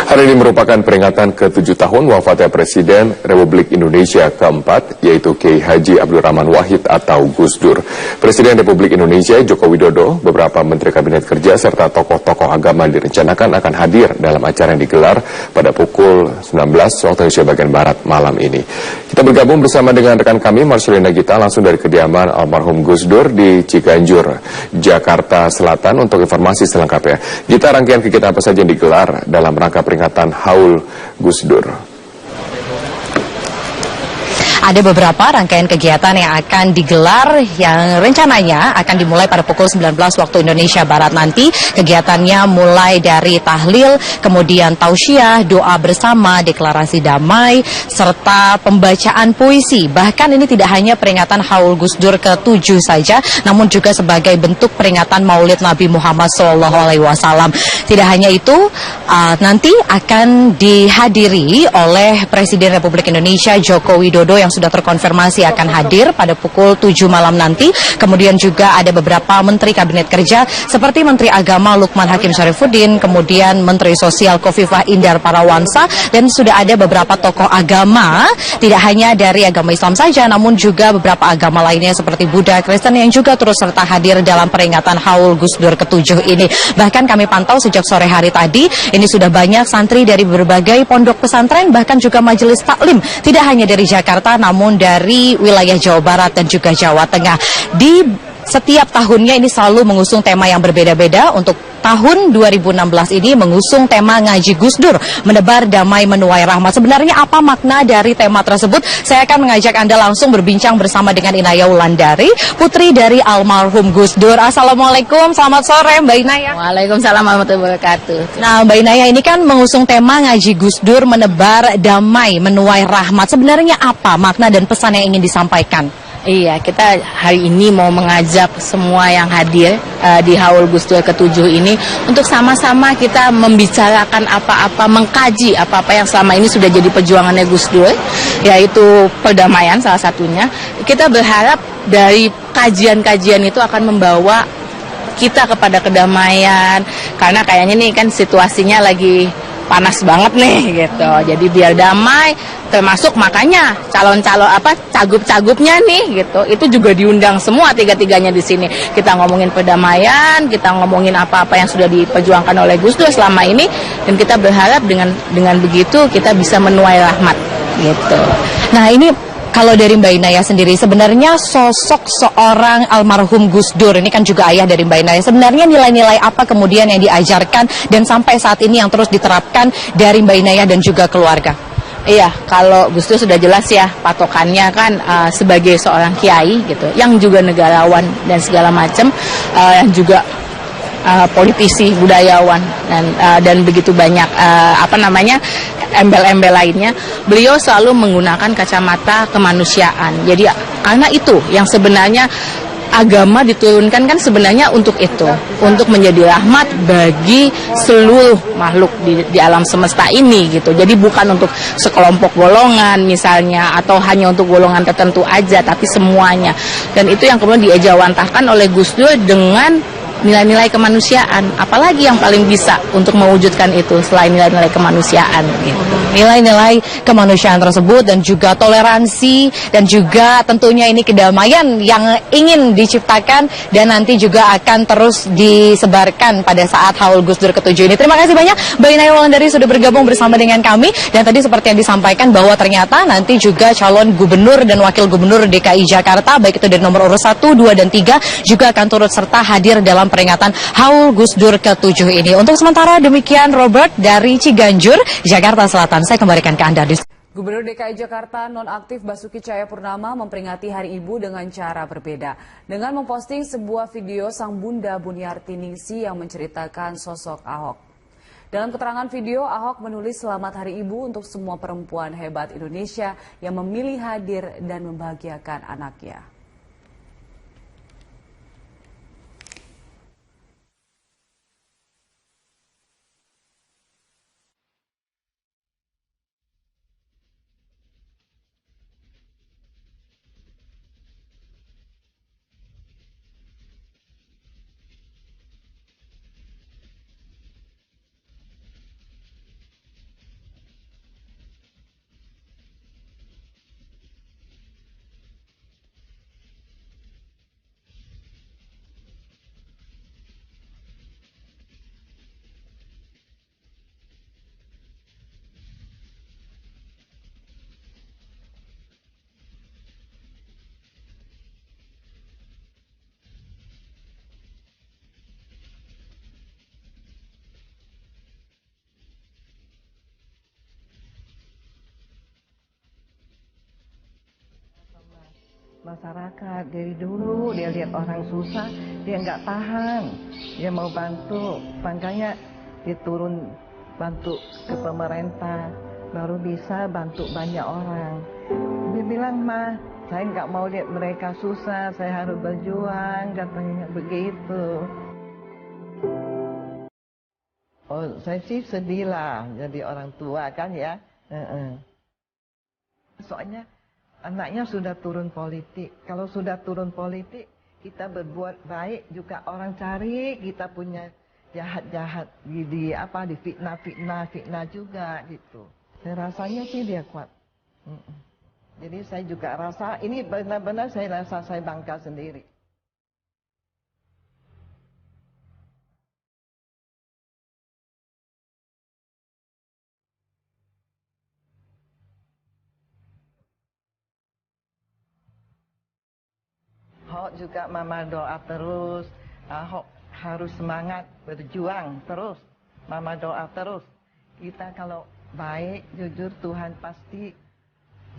Hari ini merupakan peringatan ke-7 tahun wafatnya Presiden Republik Indonesia keempat, yaitu Kiai Haji Abdul Rahman Wahid atau Gus Dur. Presiden Republik Indonesia Joko Widodo, beberapa Menteri Kabinet Kerja, serta tokoh-tokoh agama direncanakan akan hadir dalam acara yang digelar pada pukul 19 waktu Indonesia bagian Barat malam ini. Kita bergabung bersama dengan rekan kami, Marcelina Gita, langsung dari kediaman almarhum Gus Dur di Ciganjur, Jakarta Selatan, untuk informasi selengkapnya. Gita, rangkaian kegiatan apa saja yang digelar dalam rangka peringatan Haul Gus Dur? Ada beberapa rangkaian kegiatan yang akan digelar yang rencananya akan dimulai pada pukul 19 waktu Indonesia Barat nanti. Kegiatannya mulai dari tahlil, kemudian tausiah, doa bersama, deklarasi damai, serta pembacaan puisi. Bahkan ini tidak hanya peringatan Haul Gus Dur ke-7 saja, namun juga sebagai bentuk peringatan Maulid Nabi Muhammad SAW. Tidak hanya itu, nanti akan dihadiri oleh Presiden Republik Indonesia Joko Widodo yang sudah terkonfirmasi akan hadir pada pukul 7 malam nanti. Kemudian juga ada beberapa Menteri Kabinet Kerja seperti Menteri Agama Lukman Hakim Syarifuddin, kemudian Menteri Sosial Khofifah Indar Parawansa, dan sudah ada beberapa tokoh agama, tidak hanya dari agama Islam saja, namun juga beberapa agama lainnya seperti Buddha, Kristen yang juga turut serta hadir dalam peringatan Haul Gus Dur ke-7 ini. Bahkan kami pantau sejak sore hari tadi, ini sudah banyak santri dari berbagai pondok pesantren, bahkan juga majelis taklim, tidak hanya dari Jakarta, namun dari wilayah Jawa Barat dan juga Jawa Tengah. Di setiap tahunnya ini selalu mengusung tema yang berbeda-beda. Untuk tahun 2016 ini mengusung tema Ngaji Gus Dur, menebar damai menuai rahmat. Sebenarnya apa makna dari tema tersebut? Saya akan mengajak Anda langsung berbincang bersama dengan Inaya Wulandari, putri dari almarhum Gus Dur. Assalamualaikum, selamat sore Mbak Inaya. Waalaikumsalam warahmatullahi wabarakatuh. Nah Mbak Inaya, ini kan mengusung tema Ngaji Gus Dur, menebar damai menuai rahmat. Sebenarnya apa makna dan pesan yang ingin disampaikan? Iya, kita hari ini mau mengajak semua yang hadir di Haul Gus Dur ke-7 ini untuk sama-sama kita membicarakan apa-apa, mengkaji apa-apa yang selama ini sudah jadi perjuangannya Gus Dur, yaitu perdamaian salah satunya. Kita berharap dari kajian-kajian itu akan membawa kita kepada kedamaian, karena kayaknya nih kan situasinya lagi panas banget nih gitu. Jadi biar damai, termasuk makanya calon-calon cagup-cagupnya nih gitu. Itu juga diundang semua tiga-tiganya di sini. Kita ngomongin perdamaian, kita ngomongin apa-apa yang sudah diperjuangkan oleh Gus Dur selama ini, dan kita berharap dengan begitu kita bisa menuai rahmat gitu. Nah, ini kalau dari Mbak Inaya sendiri, sebenarnya sosok seorang almarhum Gus Dur, ini kan juga ayah dari Mbak Inaya, sebenarnya nilai-nilai apa kemudian yang diajarkan dan sampai saat ini yang terus diterapkan dari Mbak Inaya dan juga keluarga? Iya, kalau Gus Dur sudah jelas ya, patokannya kan sebagai seorang kiai gitu, yang juga negarawan dan segala macam, yang juga politisi, budayawan, dan begitu banyak embel-embel lainnya. Beliau selalu menggunakan kacamata kemanusiaan. Jadi karena itu yang sebenarnya agama diturunkan kan sebenarnya untuk itu, untuk menjadi rahmat bagi seluruh makhluk di alam semesta ini gitu. Jadi bukan untuk sekelompok golongan misalnya, atau hanya untuk golongan tertentu aja, tapi semuanya. Dan itu yang kemudian diejawantahkan oleh Gus Dur dengan nilai-nilai kemanusiaan. Apalagi yang paling bisa untuk mewujudkan itu selain nilai-nilai kemanusiaan gitu. Nilai-nilai kemanusiaan tersebut dan juga toleransi dan juga tentunya ini kedamaian yang ingin diciptakan dan nanti juga akan terus disebarkan pada saat Haul Gus Dur ke-7 ini. Terima kasih banyak Mbak Inaya Wulandari sudah bergabung bersama dengan kami, dan tadi seperti yang disampaikan bahwa ternyata nanti juga calon gubernur dan wakil gubernur DKI Jakarta baik itu dari nomor urut 1, 2, dan 3 juga akan turut serta hadir dalam peringatan Haul Gus Dur ke-7 ini. Untuk sementara demikian Robert dari Ciganjur, Jakarta Selatan. Saya kembalikan ke Anda. Gubernur DKI Jakarta nonaktif Basuki Cahayapurnama memperingati Hari Ibu dengan cara berbeda. Dengan memposting sebuah video sang bunda Buniarti Ningsih yang menceritakan sosok Ahok. Dalam keterangan video, Ahok menulis selamat Hari Ibu untuk semua perempuan hebat Indonesia yang memilih hadir dan membahagiakan anaknya. masyarakat. Dari dulu dia lihat orang susah, dia nggak tahan, dia mau bantu, makanya dia turun bantu ke pemerintah, baru bisa bantu banyak orang. Dia bilang, "Ma, saya nggak mau lihat mereka susah, saya harus berjuang," katanya begitu. Oh, saya sih sedih lah jadi orang tua kan ya. Soalnya anaknya sudah turun politik. Kalau sudah turun politik, kita berbuat baik juga orang cari, kita punya jahat-jahat di fitnah juga gitu. Saya rasanya sih dia kuat. Jadi saya juga rasa ini benar-benar saya rasa saya bangga sendiri. Ahok juga Mama doa terus. Ahok harus semangat berjuang terus. Mama doa terus. Kita kalau baik, jujur, Tuhan pasti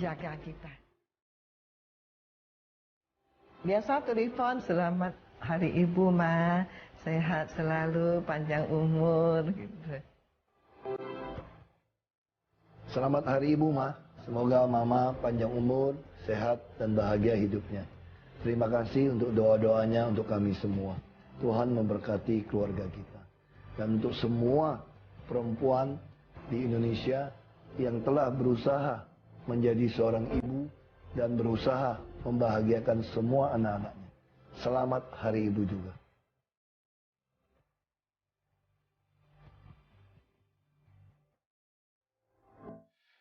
jaga kita. Biasa telepon, selamat Hari Ibu, Ma. Sehat selalu, panjang umur. Gitu. Selamat Hari Ibu, Ma. Semoga Mama panjang umur, sehat, dan bahagia hidupnya. Terima kasih untuk doa-doanya untuk kami semua. Tuhan memberkati keluarga kita. Dan untuk semua perempuan di Indonesia yang telah berusaha menjadi seorang ibu dan berusaha membahagiakan semua anak-anaknya. Selamat Hari Ibu juga.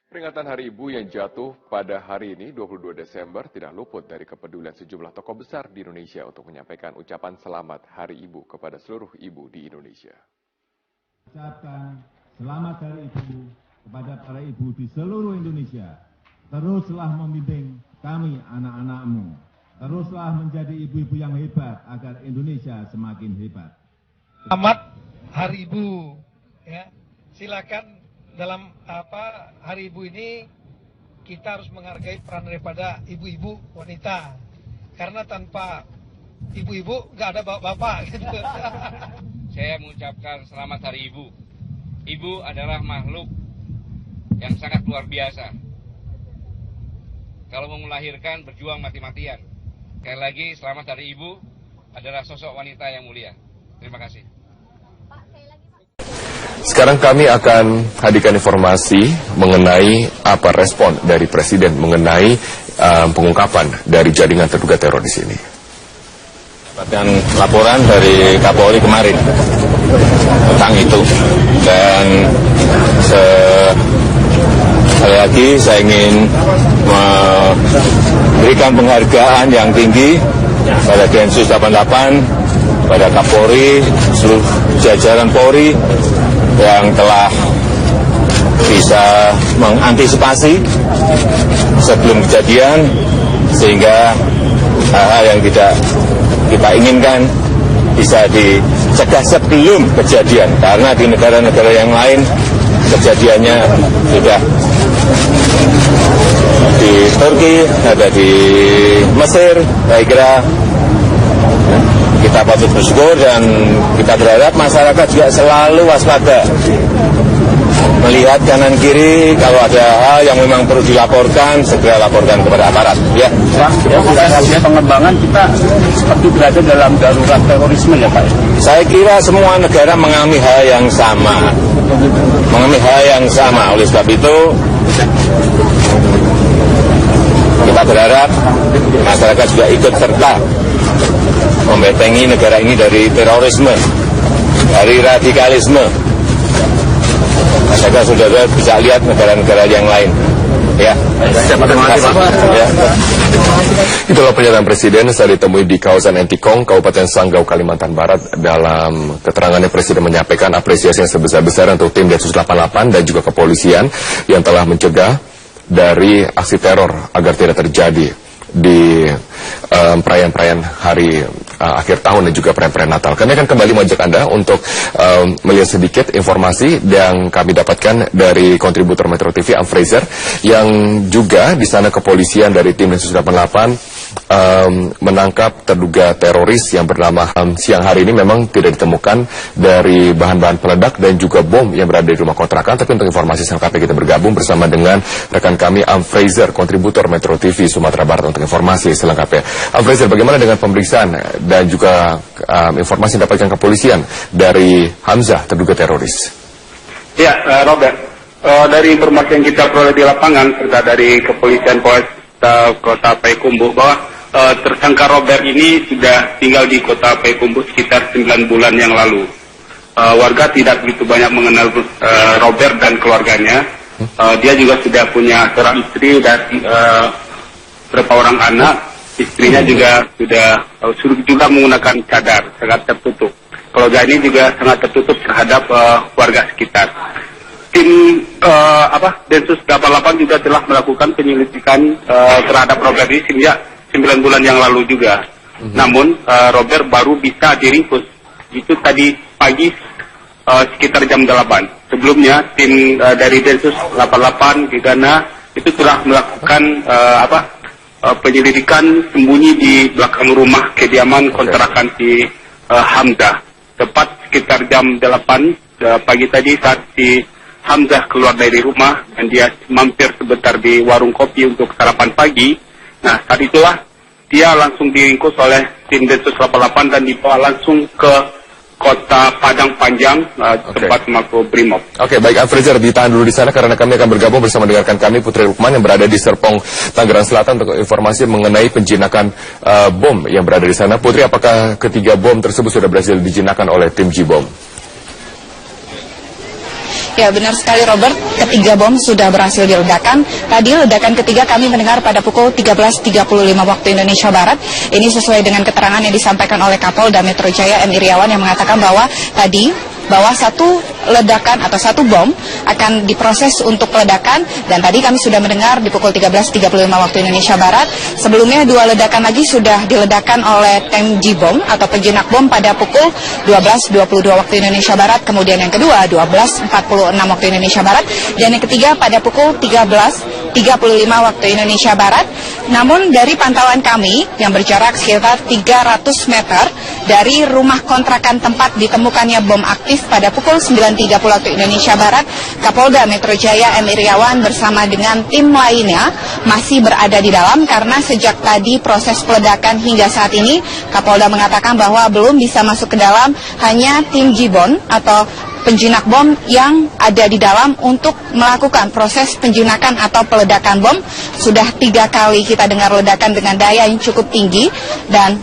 Peringatan Hari Ibu yang jatuh pada hari ini, 22 Desember, tidak luput dari kepedulian sejumlah tokoh besar di Indonesia untuk menyampaikan ucapan selamat Hari Ibu kepada seluruh ibu di Indonesia. Ucapkan selamat Hari Ibu kepada para ibu di seluruh Indonesia. Teruslah membimbing kami anak-anakmu. Teruslah menjadi ibu-ibu yang hebat agar Indonesia semakin hebat. Selamat Hari Ibu. Ya, silakan. Dalam Hari Ibu ini kita harus menghargai peran daripada ibu-ibu wanita, karena tanpa ibu-ibu nggak ada bapak-bapak gitu. Saya mengucapkan selamat Hari Ibu. Ibu adalah makhluk yang sangat luar biasa. Kalau mau melahirkan berjuang mati-matian. Sekali lagi selamat Hari Ibu adalah sosok wanita yang mulia. Terima kasih. Sekarang kami akan hadirkan informasi mengenai apa respon dari Presiden mengenai pengungkapan dari jaringan terduga teror di sini. Dapatkan laporan dari Kapolri kemarin tentang itu, dan sekali lagi saya ingin memberikan penghargaan yang tinggi pada Densus 88, pada Kapolri, seluruh jajaran Polri yang telah bisa mengantisipasi sebelum kejadian, sehingga hal-hal yang tidak kita inginkan bisa dicegah sebelum kejadian, karena di negara-negara yang lain kejadiannya sudah di Turki, ada di Mesir. Saya kira kita patut bersyukur dan kita berharap masyarakat juga selalu waspada, melihat kanan kiri, kalau ada hal yang memang perlu dilaporkan, segera laporkan kepada aparat. Ya. Pak, hasil pengembangan kita seperti berada dalam darurat terorisme ya Pak? Saya kira semua negara mengalami hal yang sama. Oleh sebab itu, kita berharap masyarakat juga ikut serta membentengi negara ini dari terorisme, dari radikalisme. Masyarakat sudah bisa lihat negara-negara yang lain. Ya. Itulah pernyataan Presiden saat ditemui di kawasan Entikong, Kabupaten Sanggau, Kalimantan Barat. Dalam keterangannya, Presiden menyampaikan apresiasi yang sebesar-besar untuk tim Densus 88 dan juga kepolisian yang telah mencegah dari aksi teror agar tidak terjadi di perayaan-perayaan hari akhir tahun dan juga perayaan Natal. Kami akan kembali mengajak Anda untuk melihat sedikit informasi yang kami dapatkan dari kontributor Metro TV, Am Fraser, yang juga di sana kepolisian dari tim Densus 88 menangkap terduga teroris yang bernama siang hari ini memang tidak ditemukan dari bahan-bahan peledak dan juga bom yang berada di rumah kontrakan. Tapi untuk informasi selengkapnya kita bergabung bersama dengan rekan kami Fraser, kontributor Metro TV Sumatera Barat untuk informasi selengkapnya. Fraser, bagaimana dengan pemeriksaan dan juga informasi yang didapatkan kepolisian dari Hamzah terduga teroris? Ya, Robert, dari informasi yang kita peroleh di lapangan serta dari kepolisian Kota Payakumbuh bahwa tersangka Robert ini sudah tinggal di Kota Payakumbuh sekitar 9 bulan yang lalu. Warga tidak begitu banyak mengenal Robert dan keluarganya. Dia juga sudah punya seorang istri dan beberapa orang anak. Istrinya juga sudah juga menggunakan cadar, sangat tertutup. Keluarga ini juga sangat tertutup terhadap warga sekitar. Tim Densus 88 juga telah melakukan penyelidikan terhadap Robert ini sejak 9 bulan yang lalu juga. Namun Robert baru bisa diringkus itu tadi pagi sekitar jam 8. Sebelumnya tim dari Densus 88 Gegana itu telah melakukan penyelidikan sembunyi di belakang rumah kediaman kontrakan si Hamzah. Tepat sekitar jam 8 pagi tadi saat si Hamzah keluar dari rumah dan dia mampir sebentar di warung kopi untuk sarapan pagi. Nah, saat itulah dia langsung diringkus oleh tim Densus 88 dan dibawa langsung ke Kota Padang Panjang, tempat Mako Brimob. Oke, baik, Fraser, ditahan dulu di sana karena kami akan bergabung bersama dengan rekan kami Putri Rukman yang berada di Serpong, Tangerang Selatan untuk informasi mengenai penjinakan bom yang berada di sana. Putri, apakah ketiga bom tersebut sudah berhasil dijinakkan oleh tim J-Bom? Ya, benar sekali Robert, ketiga bom sudah berhasil diledakkan. Tadi ledakan ketiga kami mendengar pada pukul 13.35 waktu Indonesia Barat. Ini sesuai dengan keterangan yang disampaikan oleh Kapolda Metro Jaya M. Iriawan yang mengatakan bahwa satu ledakan atau satu bom akan diproses untuk peledakan, dan tadi kami sudah mendengar di pukul 13.35 waktu Indonesia Barat. Sebelumnya 2 ledakan lagi sudah diledakkan oleh tim J-Bom atau penjinak bom pada pukul 12.22 waktu Indonesia Barat, kemudian yang kedua 12.46 waktu Indonesia Barat, dan yang ketiga pada pukul 13.35 waktu Indonesia Barat. Namun dari pantauan kami yang berjarak sekitar 300 meter dari rumah kontrakan tempat ditemukannya bom aktif pada pukul 9.30 waktu Indonesia Barat, Kapolda Metro Jaya M. Iriawan bersama dengan tim lainnya masih berada di dalam karena sejak tadi proses peledakan hingga saat ini Kapolda mengatakan bahwa belum bisa masuk ke dalam, hanya tim J-Bom atau penjinak bom yang ada di dalam untuk melakukan proses penjinakan atau peledakan bom. Sudah 3 kali kita dengar ledakan dengan daya yang cukup tinggi dan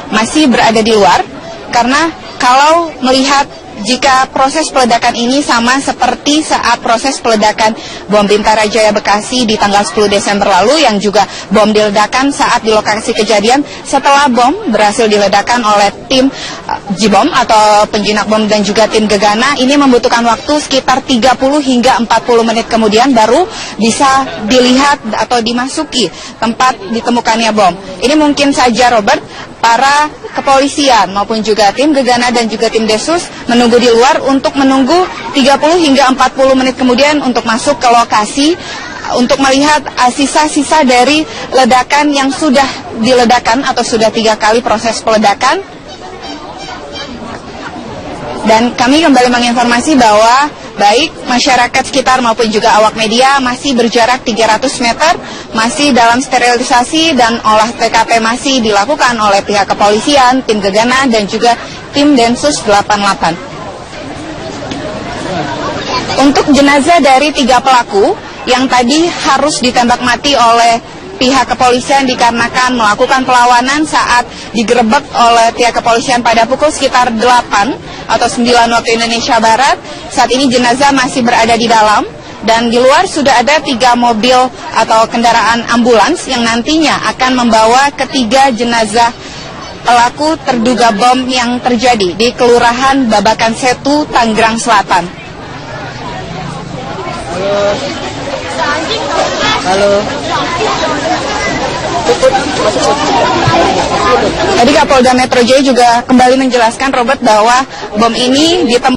masih berada di luar, karena kalau melihat jika proses peledakan ini sama seperti saat proses peledakan bom Bintara Jaya Bekasi di tanggal 10 Desember lalu yang juga bom diledakkan saat di lokasi kejadian. Setelah bom berhasil diledakkan oleh tim J-Bom atau penjinak bom dan juga tim Gegana, ini membutuhkan waktu sekitar 30 hingga 40 menit kemudian baru bisa dilihat atau dimasuki tempat ditemukannya bom. Ini mungkin saja Robert, para kepolisian maupun juga tim Gegana dan juga tim Desus menunggu di luar untuk menunggu 30 hingga 40 menit kemudian untuk masuk ke lokasi untuk melihat sisa-sisa dari ledakan yang sudah diledakkan atau sudah 3 kali proses peledakan. Dan kami kembali menginformasi bahwa baik masyarakat sekitar maupun juga awak media masih berjarak 300 meter, masih dalam sterilisasi dan olah TKP masih dilakukan oleh pihak kepolisian, tim Gegana dan juga tim Densus 88. Untuk jenazah dari 3 pelaku yang tadi harus ditembak mati oleh pihak kepolisian dikarenakan melakukan perlawanan saat digerebek oleh pihak kepolisian pada pukul sekitar 8 atau 9 waktu Indonesia Barat. Saat ini jenazah masih berada di dalam dan di luar sudah ada 3 mobil atau kendaraan ambulans yang nantinya akan membawa ketiga jenazah pelaku terduga bom yang terjadi di Kelurahan Babakan Setu, Tangerang Selatan. Halo. Tadi Kapolda Metro Jaya juga kembali menjelaskan Robert bahwa bom ini ditemukan